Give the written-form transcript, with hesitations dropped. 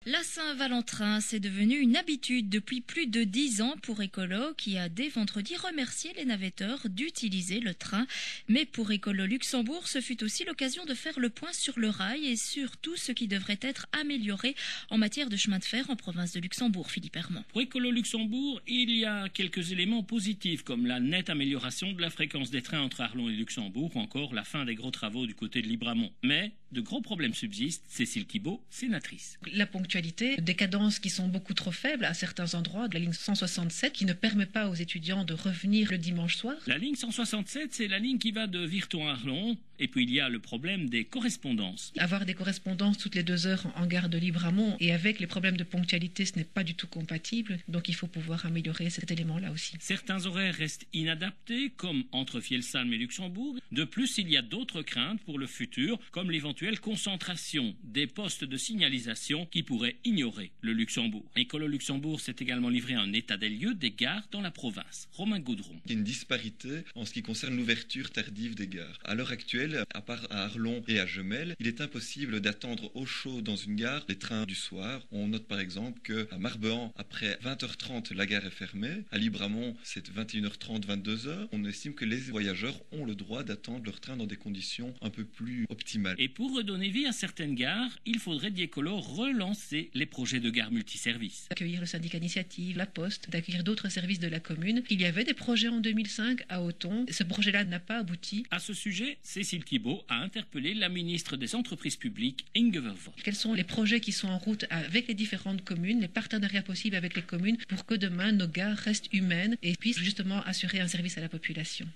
La Saint-Valentin, c'est devenu une habitude depuis plus de 10 ans pour Écolo qui a dès vendredi remercié les navetteurs d'utiliser le train. Mais pour Écolo Luxembourg, ce fut aussi l'occasion de faire le point sur le rail et sur tout ce qui devrait être amélioré en matière de chemin de fer en province de Luxembourg. Philippe Herman. Pour Écolo Luxembourg, il y a quelques éléments positifs comme la nette amélioration de la fréquence des trains entre Arlon et Luxembourg ou encore la fin des gros travaux du côté de Libramont. Mais de gros problèmes subsistent. Cécile Thibault, sénatrice. La ponctualité, des cadences qui sont beaucoup trop faibles à certains endroits de la ligne 167 qui ne permet pas aux étudiants de revenir le dimanche soir. La ligne 167, c'est la ligne qui va de Virton à Arlon. Et puis il y a le problème des correspondances. Avoir des correspondances toutes les 2 heures en gare de Libramont et avec les problèmes de ponctualité, ce n'est pas du tout compatible. Donc il faut pouvoir améliorer cet élément-là aussi. Certains horaires restent inadaptés, comme entre Vielsalm et Luxembourg. De plus, il y a d'autres craintes pour le futur, comme l'éventuelle concentration des postes de signalisation qui pourraient ignorer le Luxembourg. Écolo Luxembourg s'est également livré un état des lieux des gares dans la province. Romain Gaudron. Il y a une disparité en ce qui concerne l'ouverture tardive des gares. À l'heure actuelle, à part à Arlon et à Jemelle, il est impossible d'attendre au chaud dans une gare les trains du soir. On note par exemple qu'à Marbehan, après 20h30, la gare est fermée. À Libramont, c'est 21h30, 22h. On estime que les voyageurs ont le droit d'attendre leur train dans des conditions un peu plus optimales. Et pour redonner vie à certaines gares, il faudrait d'Écolo relancer les projets de gares multiservices. Accueillir le syndicat d'initiative, la Poste, d'accueillir d'autres services de la commune. Il y avait des projets en 2005 à Othon. Ce projet-là n'a pas abouti. À ce sujet, Cécile Thibault a interpellé la ministre des Entreprises publiques, Inge Vervoort. Quels sont les projets qui sont en route avec les différentes communes, les partenariats possibles avec les communes pour que demain nos gares restent humaines et puissent justement assurer un service à la population.